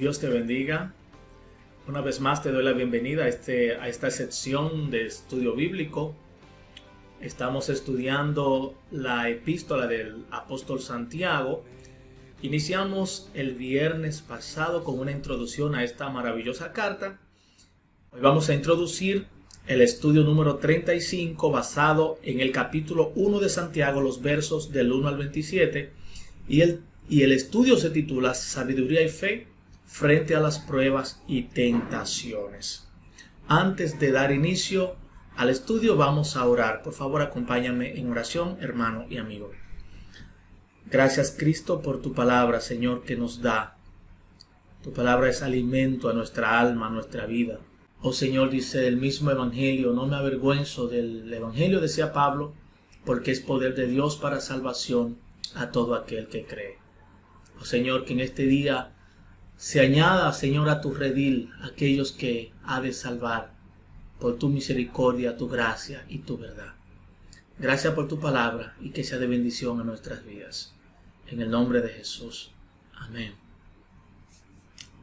Dios te bendiga. Una vez más te doy la bienvenida a esta sección de estudio bíblico. Estamos estudiando la epístola del apóstol Santiago. Iniciamos el viernes pasado con una introducción a esta maravillosa carta. Hoy vamos a introducir el estudio número 35 basado en el capítulo 1 de Santiago, los versos del 1 al 27. Y el estudio se titula Sabiduría y Fe frente a las pruebas y tentaciones. Antes de dar inicio al estudio, vamos a orar. Por favor, acompáñame en oración, hermano y amigo. Gracias, Cristo, por tu palabra, Señor, que nos da. Tu palabra es alimento a nuestra alma, a nuestra vida. Oh Señor, dice el mismo Evangelio, no me avergüenzo del Evangelio, decía Pablo, porque es poder de Dios para salvación a todo aquel que cree. Oh Señor, que en este día se añada, Señor, a tu redil aquellos que ha de salvar por tu misericordia, tu gracia y tu verdad. Gracias por tu palabra y que sea de bendición a nuestras vidas. En el nombre de Jesús. Amén.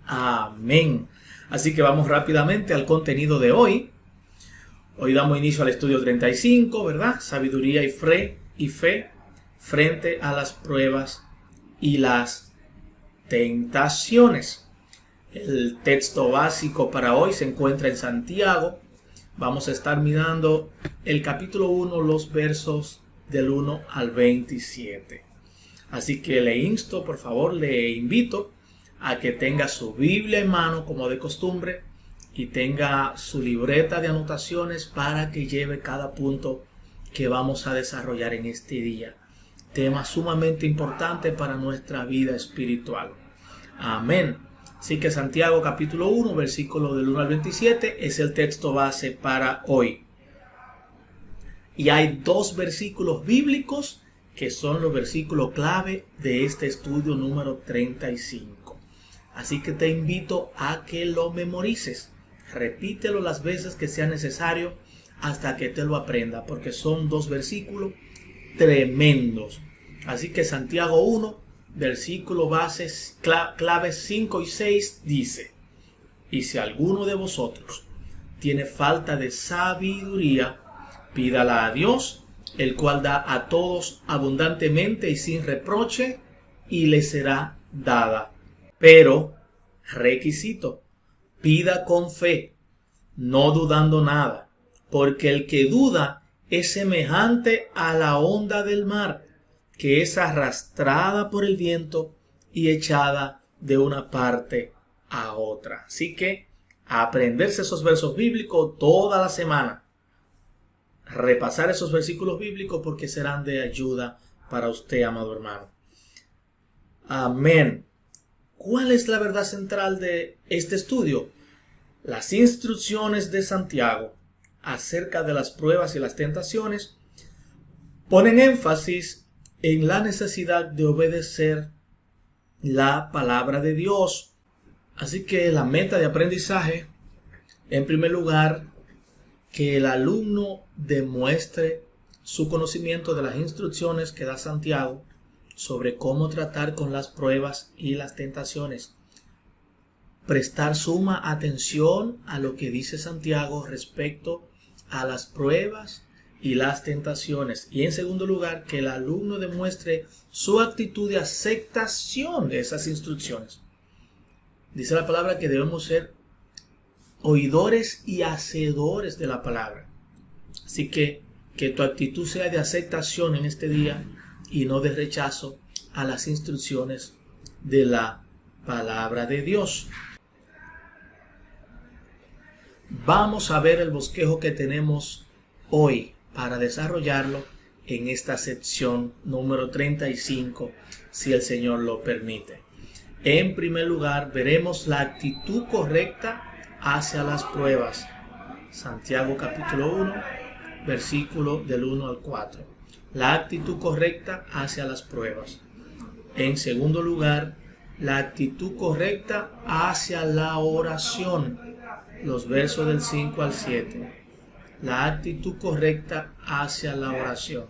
Amén. Así que vamos rápidamente al contenido de hoy. Hoy damos inicio al estudio 35, ¿verdad? Sabiduría y fe frente a las pruebas y las tentaciones. El texto básico para hoy se encuentra en Santiago. Vamos a estar mirando el capítulo 1, los versos del 1 al 27. Así que le insto, por favor, le invito a que tenga su Biblia en mano como de costumbre y tenga su libreta de anotaciones para que lleve cada punto que vamos a desarrollar en este día. Tema sumamente importante para nuestra vida espiritual. Amén. Así que Santiago capítulo 1, versículo del 1 al 27 es el texto base para hoy. Y hay dos versículos bíblicos que son los versículos clave de este estudio número 35. Así que te invito a que lo memorices. Repítelo las veces que sea necesario hasta que te lo aprenda, porque son dos versículos tremendos. Así que Santiago 1, versículo bases claves 5 y 6 dice: y si alguno de vosotros tiene falta de sabiduría, pídala a Dios, el cual da a todos abundantemente y sin reproche, y le será dada. Pero, requisito, pida con fe, no dudando nada, porque el que duda es semejante a la onda del mar, que es arrastrada por el viento y echada de una parte a otra. Así que aprenderse esos versos bíblicos toda la semana. Repasar esos versículos bíblicos porque serán de ayuda para usted, amado hermano. Amén. ¿Cuál es la verdad central de este estudio? Las instrucciones de Santiago acerca de las pruebas y las tentaciones ponen énfasis en la necesidad de obedecer la palabra de Dios. Así que la meta de aprendizaje, en primer lugar, que el alumno demuestre su conocimiento de las instrucciones que da Santiago sobre cómo tratar con las pruebas y las tentaciones. Prestar suma atención a lo que dice Santiago respecto a las pruebas y las tentaciones. Y en segundo lugar, que el alumno demuestre su actitud de aceptación de esas instrucciones. Dice la palabra que debemos ser oidores y hacedores de la palabra. Así que tu actitud sea de aceptación en este día y no de rechazo a las instrucciones de la palabra de Dios. Vamos a ver el bosquejo que tenemos hoy para desarrollarlo en esta sección número 35, si el Señor lo permite. En primer lugar, veremos la actitud correcta hacia las pruebas. Santiago capítulo 1, versículo del 1 al 4. La actitud correcta hacia las pruebas. En segundo lugar, la actitud correcta hacia la oración. Los versos del 5 al 7. La actitud correcta hacia la oración.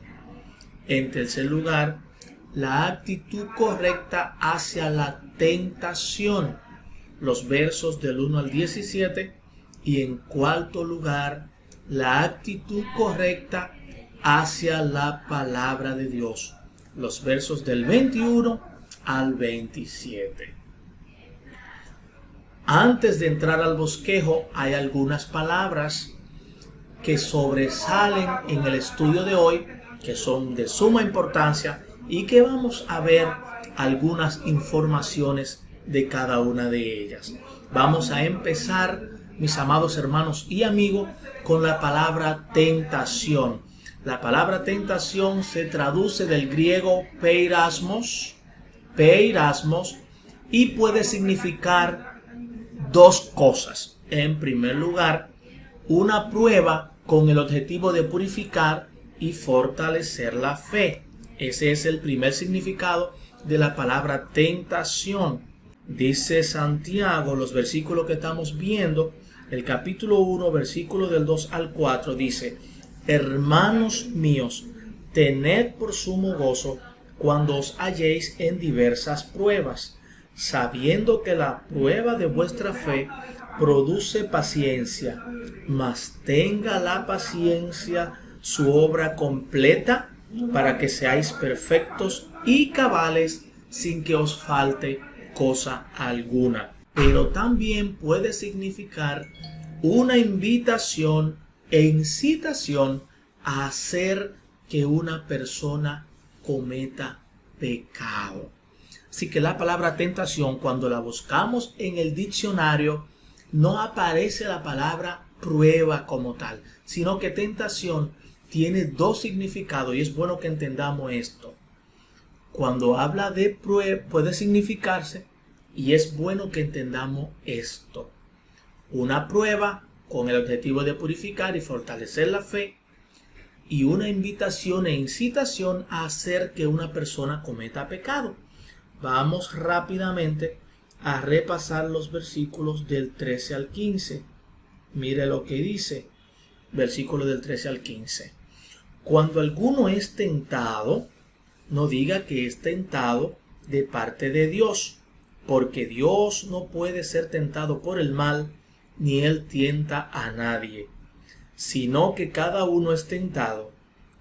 En tercer lugar, la actitud correcta hacia la tentación. los versos del 1 al 17. Y en cuarto lugar, la actitud correcta hacia la palabra de Dios, los versos del 21 al 27. Antes de entrar al bosquejo, hay algunas palabras que sobresalen en el estudio de hoy, que son de suma importancia y que vamos a ver algunas informaciones de cada una de ellas. Vamos a empezar, mis amados hermanos y amigos, con la palabra tentación. La palabra tentación se traduce del griego peirasmos, y puede significar dos cosas. En primer lugar, una prueba con el objetivo de purificar y fortalecer la fe. Ese es el primer significado de la palabra tentación. Dice Santiago, los versículos que estamos viendo, el capítulo 1, versículo del 2 al 4, dice: hermanos míos, tened por sumo gozo cuando os halléis en diversas pruebas, sabiendo que la prueba de vuestra fe produce paciencia, mas tenga la paciencia su obra completa, para que seáis perfectos y cabales, sin que os falte cosa alguna. Pero también puede significar una invitación e incitación a hacer que una persona cometa pecado. Así que la palabra tentación, cuando la buscamos en el diccionario, no aparece la palabra prueba como tal, sino que tentación tiene dos significados, y es bueno que entendamos esto. Cuando habla de prueba puede significarse, y es bueno que entendamos esto: una prueba con el objetivo de purificar y fortalecer la fe, y una invitación e incitación a hacer que una persona cometa pecado. Vamos rápidamente a repasar los versículos del 13 al 15. Mire lo que dice, versículo del 13 al 15. Cuando alguno es tentado, no diga que es tentado de parte de Dios, porque Dios no puede ser tentado por el mal, ni él tienta a nadie, sino que cada uno es tentado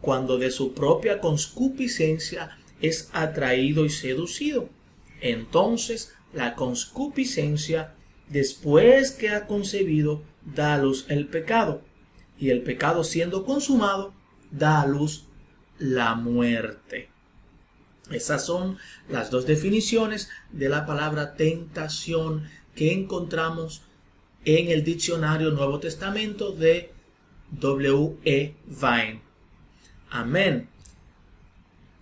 cuando de su propia concupiscencia es atraído y seducido. Entonces la concupiscencia, después que ha concebido, da a luz el pecado, y el pecado, siendo consumado, da a luz la muerte. Esas son las dos definiciones de la palabra tentación que encontramos en el diccionario Nuevo Testamento de W.E. Vine. Amén.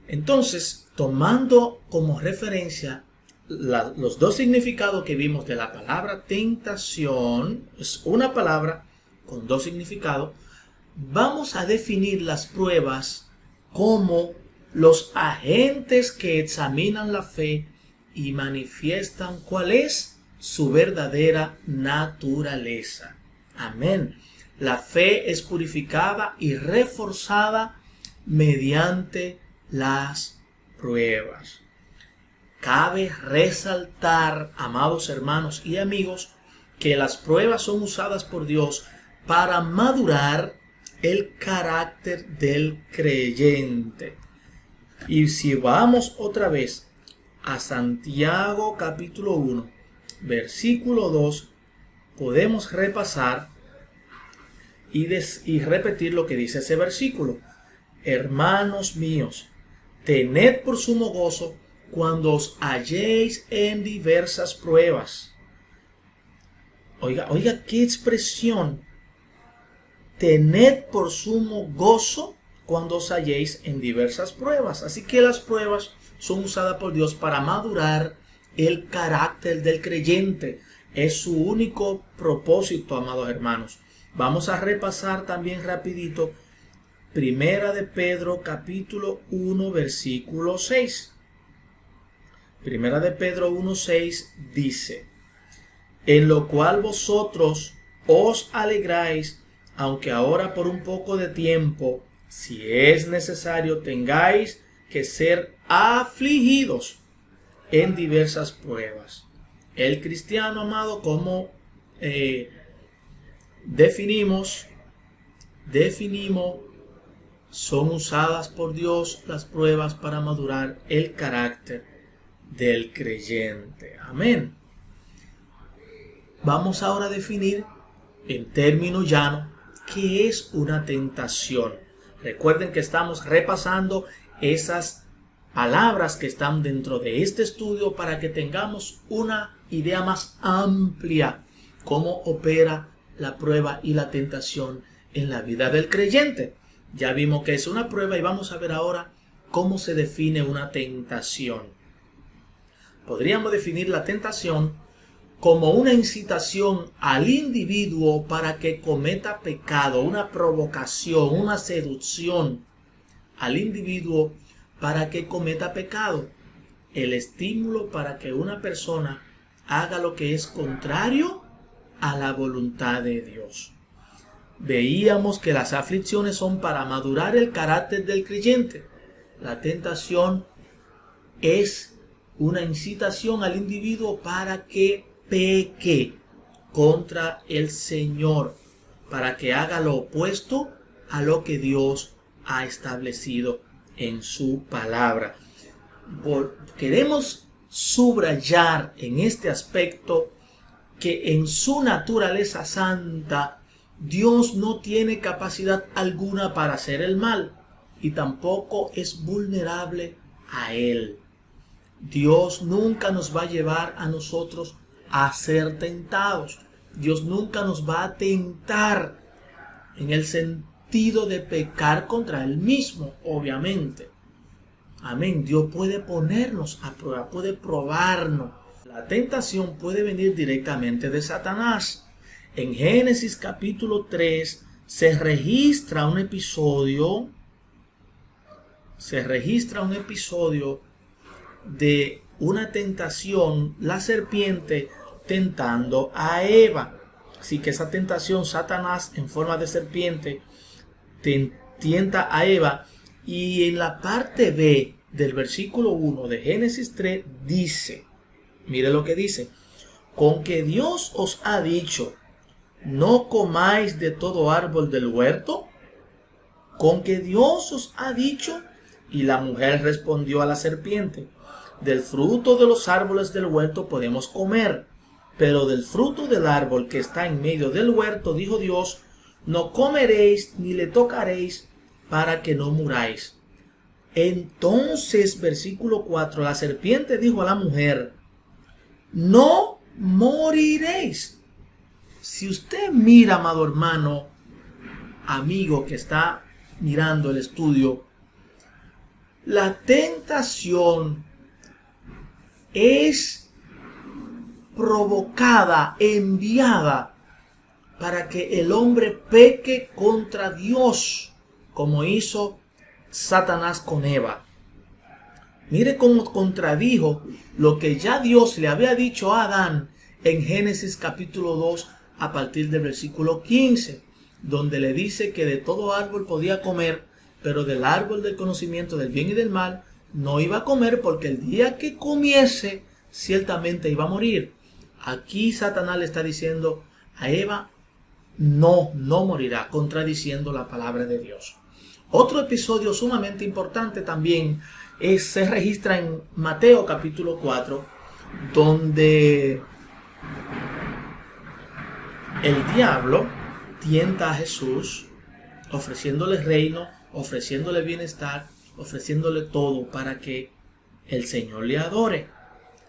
Entonces, tomando como referencia los dos significados que vimos de la palabra tentación, es una palabra con dos significados, vamos a definir las pruebas como los agentes que examinan la fe y manifiestan cuál es su verdadera naturaleza. Amén. La fe es purificada y reforzada mediante las pruebas. Cabe resaltar, amados hermanos y amigos, que las pruebas son usadas por Dios para madurar el carácter del creyente. Y si vamos otra vez a Santiago capítulo 1, versículo 2, podemos repasar y repetir lo que dice ese versículo. Hermanos míos, tened por sumo gozo cuando os halléis en diversas pruebas. Oiga qué expresión. Tened por sumo gozo cuando os halléis en diversas pruebas. Así que las pruebas son usadas por Dios para madurar el carácter del creyente. Es su único propósito, amados hermanos. Vamos a repasar también rapidito Primera de Pedro capítulo 1 versículo 6. Primera de Pedro 1:6 dice: en lo cual vosotros os alegráis, aunque ahora por un poco de tiempo, si es necesario, tengáis que ser afligidos en diversas pruebas, El cristiano, amado, como definimos, son usadas por Dios las pruebas para madurar el carácter del creyente. Amén. Vamos ahora a definir en términos llanos qué es una tentación. Recuerden que estamos repasando esas palabras que están dentro de este estudio para que tengamos una idea más amplia cómo opera la prueba y la tentación en la vida del creyente. Ya vimos que es una prueba y vamos a ver ahora cómo se define una tentación. Podríamos definir la tentación como una incitación al individuo para que cometa pecado, una provocación, una seducción al individuo para que cometa pecado. El estímulo para que una persona haga lo que es contrario a la voluntad de Dios. Veíamos que las aflicciones son para madurar el carácter del creyente. La tentación es una incitación al individuo para que peque contra el Señor, para que haga lo opuesto a lo que Dios ha establecido en su palabra. Queremos subrayar en este aspecto que en su naturaleza santa Dios no tiene capacidad alguna para hacer el mal y tampoco es vulnerable a él. Dios nunca nos va a llevar a nosotros a ser tentados. Dios nunca nos va a tentar en el sentido de pecar contra él mismo, obviamente. Amén. Dios puede ponernos a prueba, puede probarnos. La tentación puede venir directamente de Satanás. En Génesis capítulo 3 se registra un episodio de una tentación, la serpiente tentando a Eva. Así que esa tentación, Satanás en forma de serpiente tienta a Eva, y en la parte B del versículo 1 de Génesis 3 dice, mire lo que dice: con que Dios os ha dicho, no comáis de todo árbol del huerto. Con que Dios os ha dicho. Y la mujer respondió a la serpiente: del fruto de los árboles del huerto podemos comer, pero del fruto del árbol que está en medio del huerto, dijo Dios, no comeréis ni le tocaréis, para que no muráis. Entonces, versículo 4, la serpiente dijo a la mujer, no moriréis. Si usted mira, amado hermano, amigo que está mirando el estudio, la tentación es provocada, enviada para que el hombre peque contra Dios, como hizo Satanás con Eva. Mire cómo contradijo lo que ya Dios le había dicho a Adán en Génesis capítulo 2 a partir del versículo 15, donde le dice que de todo árbol podía comer, pero del árbol del conocimiento del bien y del mal no iba a comer, porque el día que comiese ciertamente iba a morir. Aquí Satanás le está diciendo a Eva, no morirá, contradiciendo la palabra de Dios. Otro episodio sumamente importante también se registra en Mateo capítulo 4, donde el diablo tienta a Jesús, ofreciéndole reino, ofreciéndole bienestar, ofreciéndole todo para que el Señor le adore.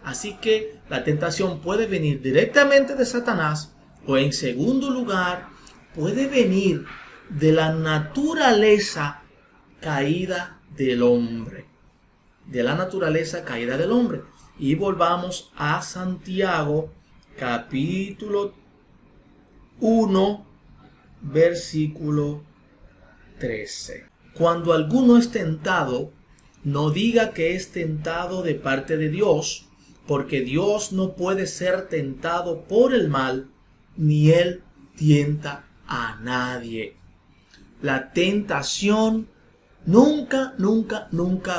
Así que la tentación puede venir directamente de Satanás, o en segundo lugar puede venir de la naturaleza caída del hombre. De la naturaleza caída del hombre. Y volvamos a Santiago capítulo 1 versículo 13. Cuando alguno es tentado, no diga que es tentado de parte de Dios, porque Dios no puede ser tentado por el mal, ni él tienta a nadie. La tentación nunca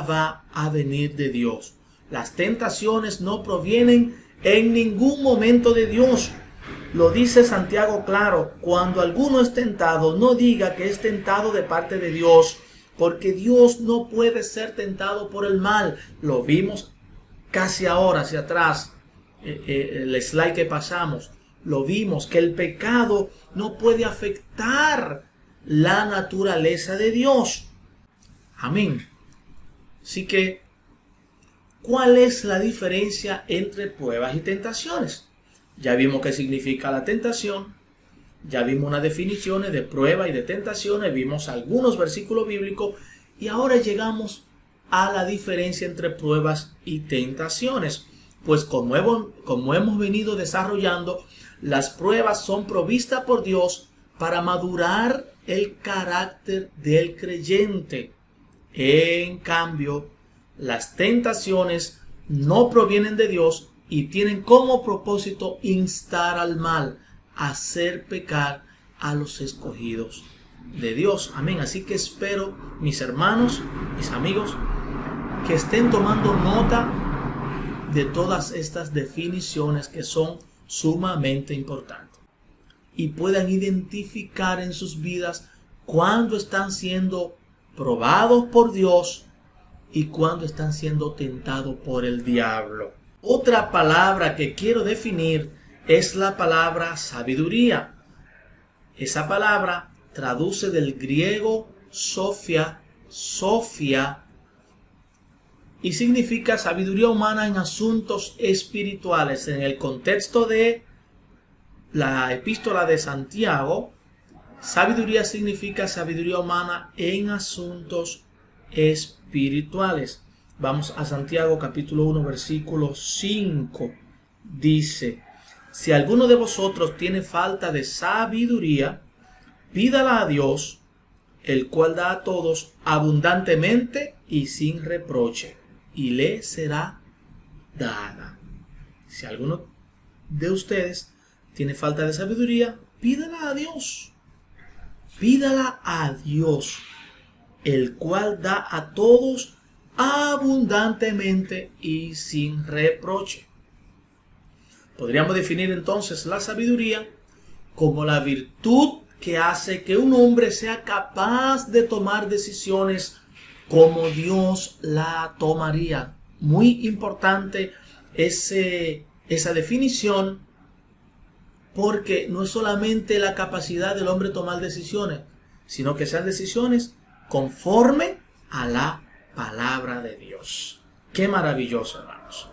va a venir de Dios. Las tentaciones no provienen en ningún momento de Dios. Lo dice Santiago claro: cuando alguno es tentado, no diga que es tentado de parte de Dios, porque Dios no puede ser tentado por el mal. Lo vimos casi ahora hacia atrás, el slide que pasamos. Lo vimos que el pecado no puede afectar la naturaleza de Dios. Amén. Así que, ¿cuál es la diferencia entre pruebas y tentaciones? Ya vimos qué significa la tentación, ya vimos unas definiciones de prueba y de tentaciones, vimos algunos versículos bíblicos y ahora llegamos a la diferencia entre pruebas y tentaciones. Pues como hemos venido desarrollando, las pruebas son provistas por Dios para madurar el carácter del creyente. En cambio, las tentaciones no provienen de Dios y tienen como propósito instar al mal, hacer pecar a los escogidos de Dios. Amén. Así que espero, mis hermanos, mis amigos, que estén tomando nota de todas estas definiciones que son sumamente importantes y puedan identificar en sus vidas cuándo están siendo probados por Dios y cuándo están siendo tentados por el diablo. Otra palabra que quiero definir es la palabra sabiduría. Esa palabra traduce del griego Sophia, y significa sabiduría humana en asuntos espirituales. En el contexto de la epístola de Santiago, sabiduría significa sabiduría humana en asuntos espirituales. Vamos a Santiago capítulo 1 versículo 5. Dice: si alguno de vosotros tiene falta de sabiduría, pídala a Dios, el cual da a todos abundantemente y sin reproche, y le será dada. Si alguno de ustedes tiene falta de sabiduría, pídala a Dios. Pídala a Dios, el cual da a todos abundantemente y sin reproche. Podríamos definir entonces la sabiduría como la virtud que hace que un hombre sea capaz de tomar decisiones como Dios la tomaría. Muy importante esa definición, porque no es solamente la capacidad del hombre tomar decisiones, sino que sean decisiones conforme a la palabra de Dios. Qué maravilloso, hermanos.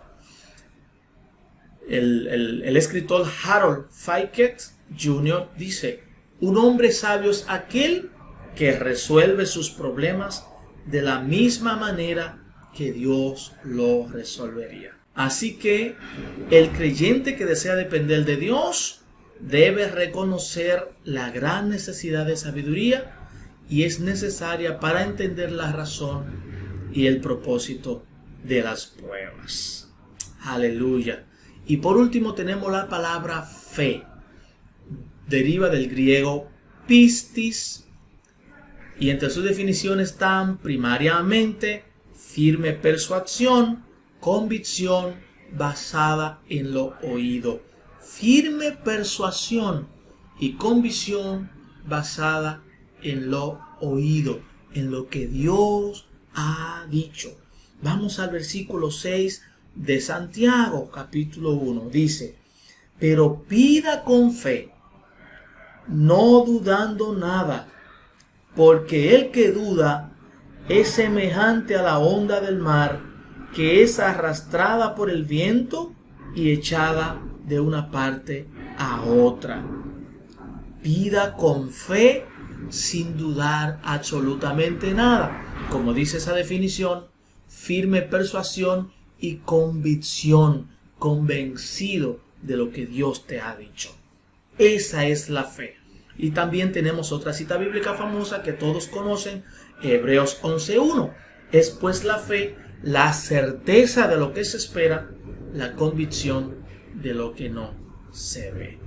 El escritor Harold Fickett Jr. dice: un hombre sabio es aquel que resuelve sus problemas de la misma manera que Dios lo resolvería. Así que el creyente que desea depender de Dios debe reconocer la gran necesidad de sabiduría, y es necesaria para entender la razón y el propósito de las pruebas. Aleluya. Y por último tenemos la palabra fe. Deriva del griego pistis, y entre sus definiciones están primariamente firme persuasión, convicción basada en lo oído. Firme persuasión y convicción basada en lo oído, en lo que Dios ha dicho. Vamos al versículo 6 de Santiago, capítulo 1. Dice: pero pida con fe, no dudando nada, porque el que duda es semejante a la onda del mar, que es arrastrada por el viento y echada de una parte a otra. Pida con fe sin dudar absolutamente nada. Como dice esa definición, firme persuasión y convicción, convencido de lo que Dios te ha dicho. Esa es la fe. Y también tenemos otra cita bíblica famosa que todos conocen, Hebreos 11:1. Es pues la fe, la certeza de lo que se espera, la convicción de lo que no se ve.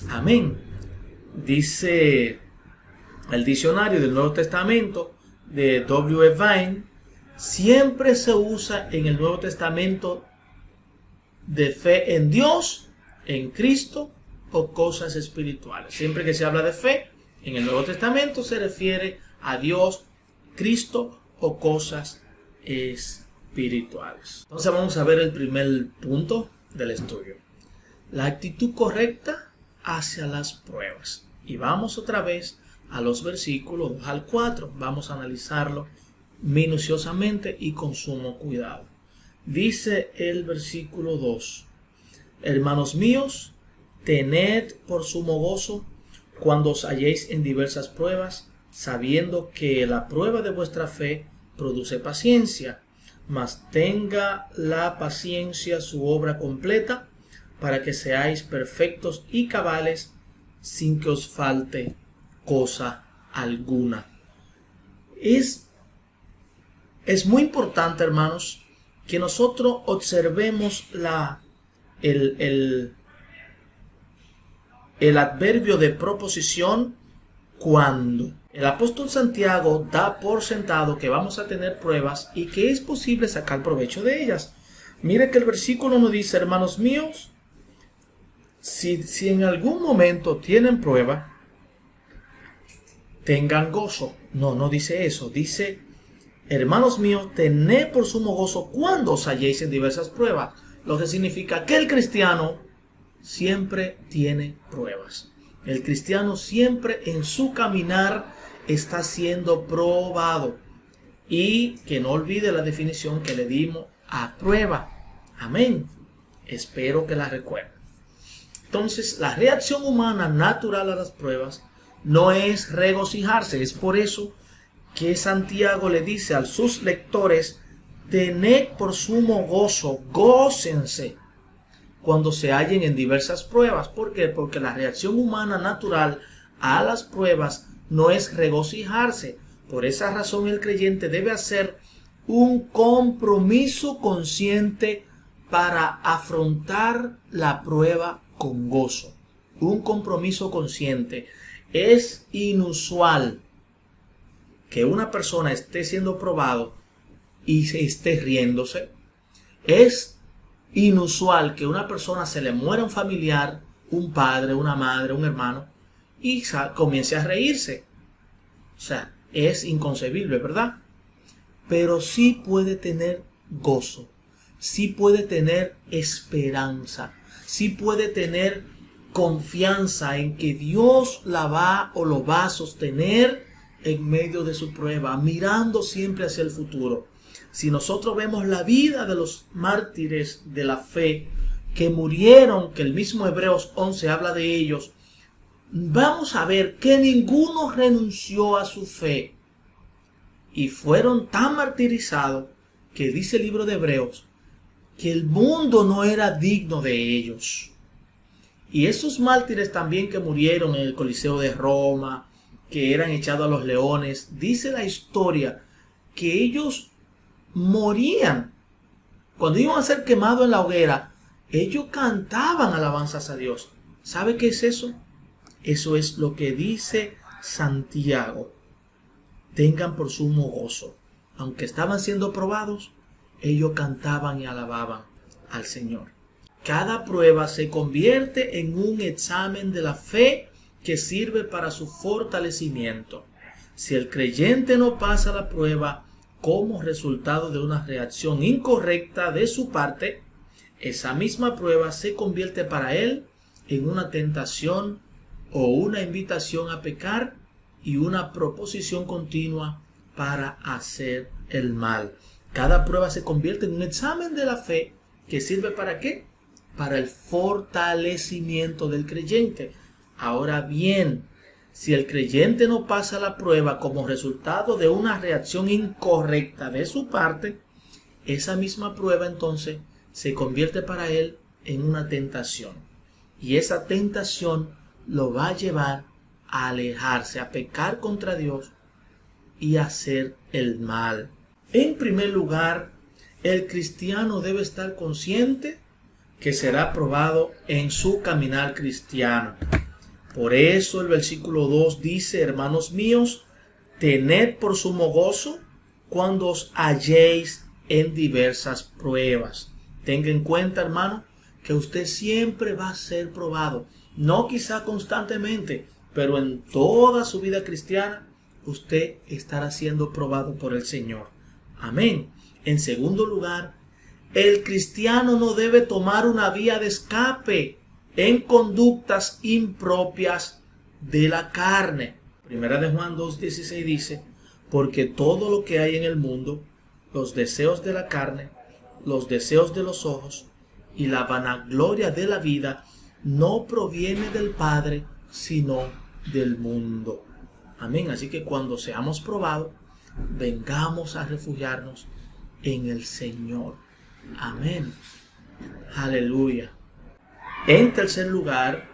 Amén. Dice el diccionario del Nuevo Testamento de W. Vine: siempre se usa en el Nuevo Testamento de fe en Dios, en Cristo o cosas espirituales. Siempre que se habla de fe en el Nuevo Testamento se refiere a Dios, Cristo o cosas espirituales. Entonces vamos a ver el primer punto del estudio. La actitud correcta hacia las pruebas. Y vamos otra vez a los versículos 2 al 4. Vamos a analizarlo minuciosamente y con sumo cuidado. Dice el versículo 2: Hermanos míos, tened por sumo gozo cuando os halléis en diversas pruebas, sabiendo que la prueba de vuestra fe produce paciencia, mas tenga la paciencia su obra completa, para que seáis perfectos y cabales, sin que os falte cosa alguna. Es muy importante, hermanos, que nosotros observemos el adverbio de proposición cuando. El apóstol Santiago da por sentado que vamos a tener pruebas y que es posible sacar provecho de ellas. Mire que el versículo nos dice: hermanos míos, si en algún momento tienen prueba, tengan gozo. No dice eso. Dice: hermanos míos, tened por sumo gozo cuando os halléis en diversas pruebas. Lo que significa que el cristiano siempre tiene pruebas. El cristiano siempre en su caminar está siendo probado. Y que no olvide la definición que le dimos a prueba. Amén. Espero que la recuerden. Entonces, la reacción humana natural a las pruebas no es regocijarse. Es por eso que Santiago le dice a sus lectores: tened por sumo gozo, gócense cuando se hallen en diversas pruebas. ¿Por qué? Porque la reacción humana natural a las pruebas no es regocijarse. Por esa razón el creyente debe hacer un compromiso consciente para afrontar la prueba con gozo. Un compromiso consciente. Es inusual que una persona esté siendo probado y se esté riéndose. Es inusual que una persona se le muera un familiar, un padre, una madre, un hermano, y comience a reírse. O sea, es inconcebible, ¿verdad? Pero sí puede tener gozo, sí puede tener esperanza, sí puede tener confianza en que Dios la va o lo va a sostener en medio de su prueba, mirando siempre hacia el futuro. Si nosotros vemos la vida de los mártires de la fe que murieron, que el mismo Hebreos 11 habla de ellos, vamos a ver que ninguno renunció a su fe y fueron tan martirizados que dice el libro de Hebreos que el mundo no era digno de ellos. Y esos mártires también que murieron en el Coliseo de Roma, que eran echados a los leones, dice la historia que ellos morían. Cuando iban a ser quemados en la hoguera, ellos cantaban alabanzas a Dios. ¿Sabe qué es eso? Eso es lo que dice Santiago. Tengan por sumo gozo. Aunque estaban siendo probados, ellos cantaban y alababan al Señor. Cada prueba se convierte en un examen de la fe que sirve para su fortalecimiento. Si el creyente no pasa la prueba como resultado de una reacción incorrecta de su parte, esa misma prueba se convierte para él en una tentación o una invitación a pecar y una proposición continua para hacer el mal. Cada prueba se convierte en un examen de la fe que sirve ¿para qué? Para el fortalecimiento del creyente. Ahora bien, si el creyente no pasa la prueba como resultado de una reacción incorrecta de su parte, esa misma prueba entonces se convierte para él en una tentación. Y esa tentación lo va a llevar a alejarse, a pecar contra Dios y a hacer el mal. En primer lugar, el cristiano debe estar consciente que será probado en su caminar cristiano. Por eso el versículo 2 dice: hermanos míos, tened por sumo gozo cuando os halléis en diversas pruebas. Tenga en cuenta, hermano, que usted siempre va a ser probado. No quizá constantemente, pero en toda su vida cristiana usted estará siendo probado por el Señor. Amén. En segundo lugar, el cristiano no debe tomar una vía de escape en conductas impropias de la carne. Primera de Juan 2:16 dice: porque todo lo que hay en el mundo, los deseos de la carne, los deseos de los ojos y la vanagloria de la vida, no proviene del Padre, sino del mundo. Amén. Así que cuando seamos probados, vengamos a refugiarnos en el Señor. Amén. Aleluya. En tercer lugar,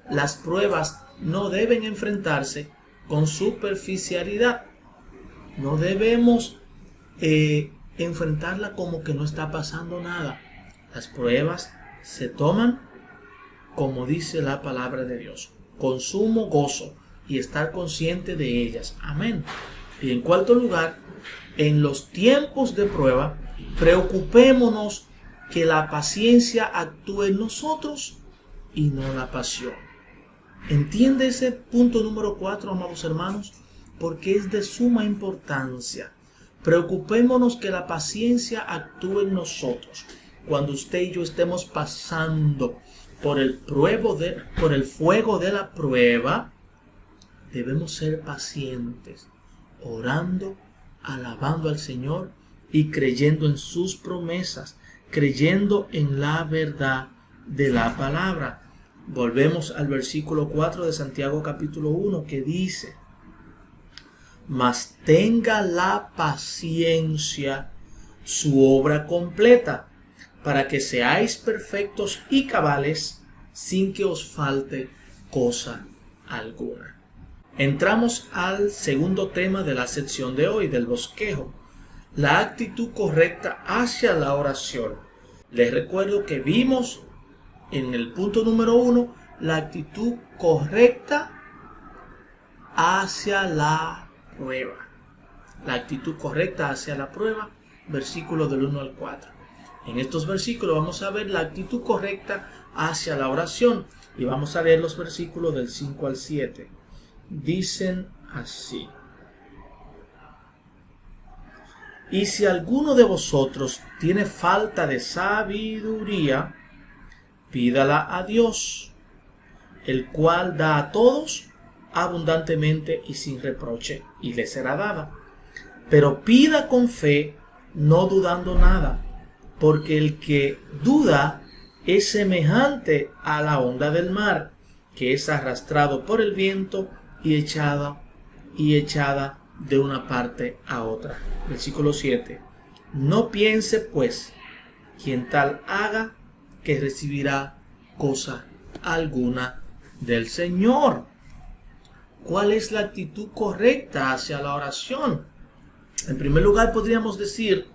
las pruebas no deben enfrentarse con superficialidad. No debemos enfrentarla como que no está pasando nada. Las pruebas se toman, como dice la palabra de Dios, con sumo gozo y estar consciente de ellas. Amén. Y en cuarto lugar, en los tiempos de prueba, preocupémonos que la paciencia actúe en nosotros y no la pasión. ¿Entiende ese punto número 4, amados hermanos? Porque es de suma importancia. Preocupémonos que la paciencia actúe en nosotros. Cuando usted y yo estemos pasando por el fuego de la prueba, debemos ser pacientes, orando, alabando al Señor y creyendo en sus promesas, creyendo en la verdad de la palabra. Volvemos al versículo 4 de Santiago capítulo 1, que dice: mas tenga la paciencia su obra completa, para que seáis perfectos y cabales, sin que os falte cosa alguna. Entramos al segundo tema de la sección de hoy, del bosquejo: la actitud correcta hacia la oración. Les recuerdo que vimos en el punto número 1 la actitud correcta hacia la prueba. La actitud correcta hacia la prueba, versículos del 1 al 4. En estos versículos vamos a ver la actitud correcta hacia la oración y vamos a leer los versículos del 5 al 7. Dicen así: y si alguno de vosotros tiene falta de sabiduría, pídala a Dios, el cual da a todos abundantemente y sin reproche, y le será dada. Pero pida con fe, no dudando nada, porque el que duda es semejante a la onda del mar, que es arrastrado por el viento y echada de una parte a otra. Versículo 7. No piense pues quien tal haga que recibirá cosa alguna del Señor. ¿Cuál es la actitud correcta hacia la oración? En primer lugar, podríamos decir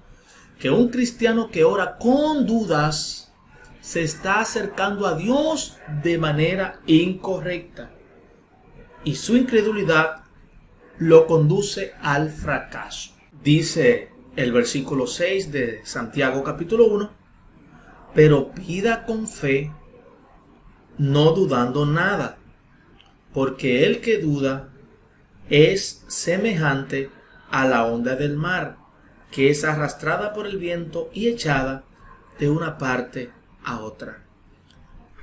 que un cristiano que ora con dudas se está acercando a Dios de manera incorrecta, y su incredulidad lo conduce al fracaso. Dice el versículo 6 de Santiago capítulo 1: pero pida con fe, no dudando nada, porque el que duda es semejante a la onda del mar, que es arrastrada por el viento y echada de una parte a otra.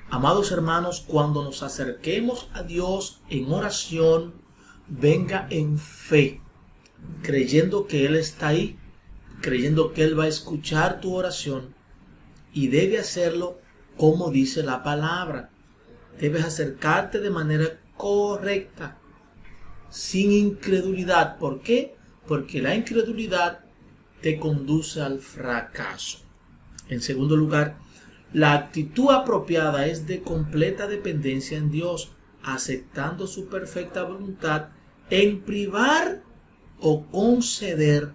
Amados hermanos, cuando nos acerquemos a Dios en oración, venga en fe, creyendo que Él está ahí, creyendo que Él va a escuchar tu oración, y debe hacerlo como dice la palabra. Debes acercarte de manera correcta, sin incredulidad. ¿Por qué? Porque la incredulidad te conduce al fracaso. En segundo lugar, la actitud apropiada es de completa dependencia en Dios, aceptando su perfecta voluntad en privar o conceder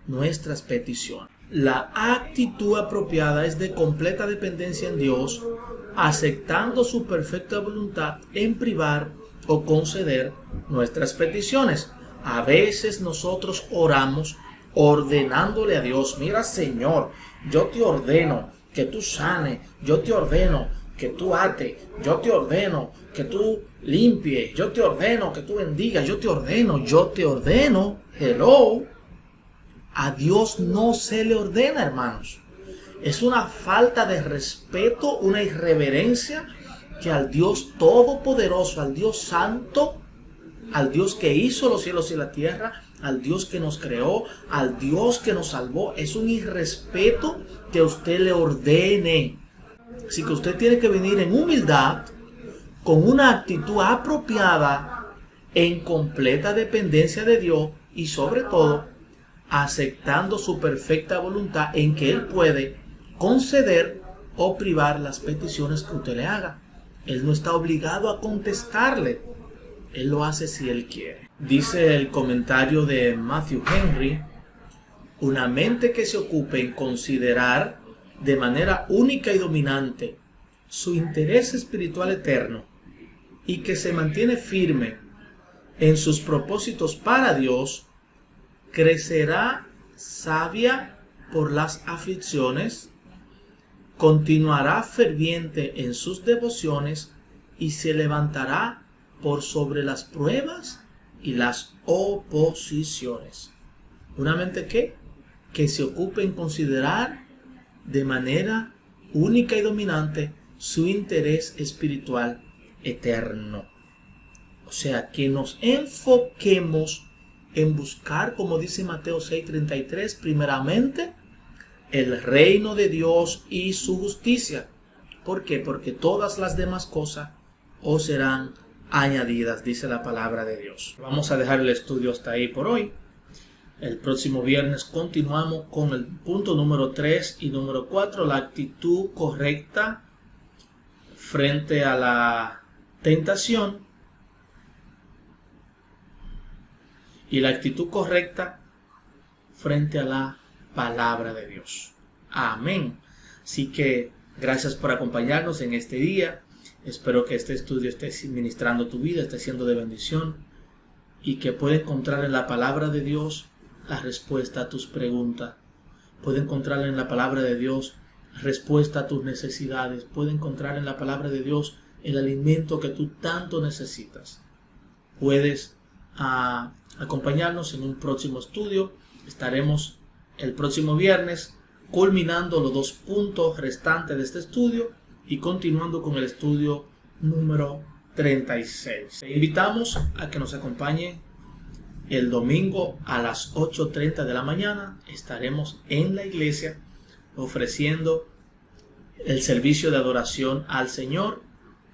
nuestras peticiones. La actitud apropiada es de completa dependencia en Dios, aceptando su perfecta voluntad en privar o conceder nuestras peticiones. A veces nosotros oramos ordenándole a Dios: mira, Señor, yo te ordeno que tú sanes, yo te ordeno que tú ates, yo te ordeno que tú limpies, yo te ordeno que tú bendigas, yo te ordeno. Hello. A Dios no se le ordena, hermanos. Es una falta de respeto, una irreverencia que al Dios todopoderoso, al Dios santo, al Dios que hizo los cielos y la tierra, al Dios que nos creó, al Dios que nos salvó, es un irrespeto que usted le ordene. Así que usted tiene que venir en humildad, con una actitud apropiada, en completa dependencia de Dios y sobre todo aceptando su perfecta voluntad en que Él puede conceder o privar las peticiones que usted le haga. Él no está obligado a contestarle. Él lo hace si Él quiere. Dice el comentario de Matthew Henry: una mente que se ocupe en considerar de manera única y dominante su interés espiritual eterno y que se mantiene firme en sus propósitos para Dios, crecerá sabia por las aflicciones, continuará ferviente en sus devociones y se levantará por sobre las pruebas y las oposiciones. Una mente que se ocupe en considerar de manera única y dominante su interés espiritual eterno. O sea, que nos enfoquemos en buscar, como dice Mateo 6:33, primeramente el reino de Dios y su justicia. ¿Por qué? Porque todas las demás cosas os serán añadidas, dice la palabra de Dios. Vamos a dejar el estudio hasta ahí por hoy. El próximo viernes continuamos con el punto número 3 y número 4, la actitud correcta frente a la tentación y la actitud correcta frente a la palabra de Dios. Amén. Así que gracias por acompañarnos en este día. Espero que este estudio esté ministrando tu vida, esté siendo de bendición y que pueda encontrar en la palabra de Dios la respuesta a tus preguntas. Puede encontrar en la palabra de Dios respuesta a tus necesidades. Puede encontrar en la palabra de Dios el alimento que tú tanto necesitas. Puedes acompañarnos en un próximo estudio. Estaremos el próximo viernes culminando los 2 puntos restantes de este estudio y continuando con el estudio número 36. Te invitamos a que nos acompañe el domingo a las 8:30 de la mañana. Estaremos en la iglesia ofreciendo el servicio de adoración al Señor,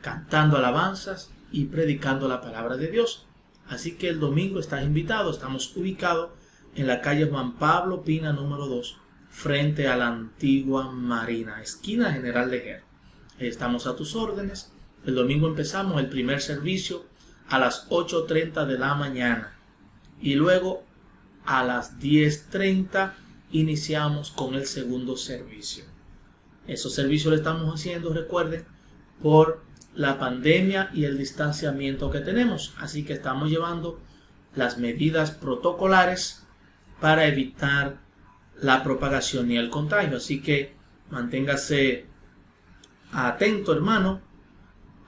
cantando alabanzas y predicando la palabra de Dios. Así que el domingo estás invitado. Estamos ubicados en la calle Juan Pablo Pina número 2, frente a la antigua Marina, esquina General de Ger. Estamos a tus órdenes. El domingo empezamos el primer servicio a las 8:30 de la mañana. Y luego a las 10:30 iniciamos con el segundo servicio. Esos servicios lo estamos haciendo, recuerden, por la pandemia y el distanciamiento que tenemos. Así que estamos llevando las medidas protocolares para evitar la propagación y el contagio. Así que manténgase atento, hermano,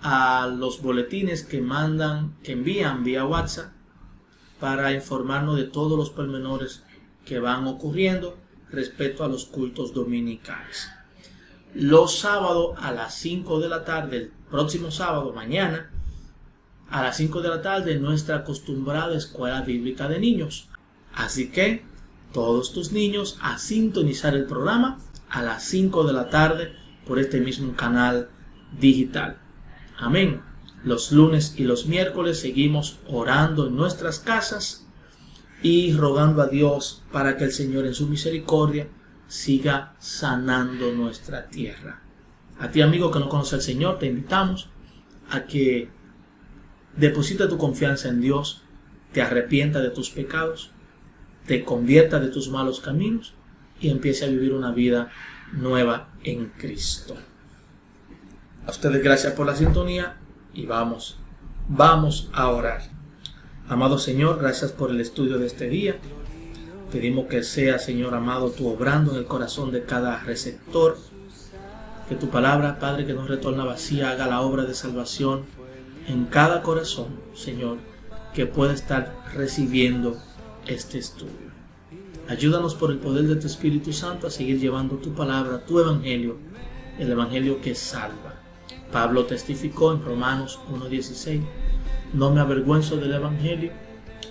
a los boletines que envían vía WhatsApp para informarnos de todos los pormenores que van ocurriendo respecto a los cultos dominicales. Los sábados a las 5 de la tarde, el próximo sábado, mañana, a las 5 de la tarde, nuestra acostumbrada escuela bíblica de niños. Así que todos tus niños a sintonizar el programa a las 5 de la tarde por este mismo canal digital. Amén. Los lunes y los miércoles seguimos orando en nuestras casas y rogando a Dios para que el Señor en su misericordia siga sanando nuestra tierra. A ti, amigo que no conoce al Señor, te invitamos a que deposita tu confianza en Dios, te arrepienta de tus pecados, te convierta de tus malos caminos y empiece a vivir una vida nueva en Cristo. A ustedes gracias por la sintonía y vamos a orar. Amado Señor, gracias por el estudio de este día. Pedimos que sea, Señor amado, tú obrando en el corazón de cada receptor Que tu palabra, Padre, que no retorna vacía, haga la obra de salvación en cada corazón, Señor, que pueda estar recibiendo este estudio. Ayúdanos por el poder de tu Espíritu Santo a seguir llevando tu palabra, tu evangelio, el evangelio que salva. Pablo testificó en Romanos 1:16, no me avergüenzo del evangelio,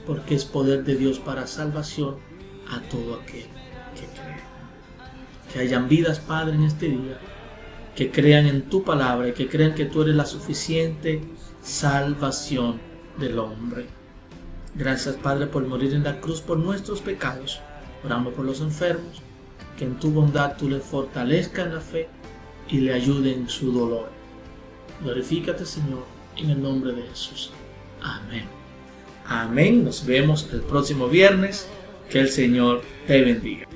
porque es poder de Dios para salvación a todo aquel que cree. Que hayan vidas, Padre, en este día, que crean en tu palabra y que crean que tú eres la suficiente salvación del hombre. Gracias, Padre, por morir en la cruz por nuestros pecados. Oramos por los enfermos, que en tu bondad tú les fortalezcas en la fe y le ayude en su dolor. Glorifícate, Señor, en el nombre de Jesús. Amén. Amén. Nos vemos el próximo viernes. Que el Señor te bendiga.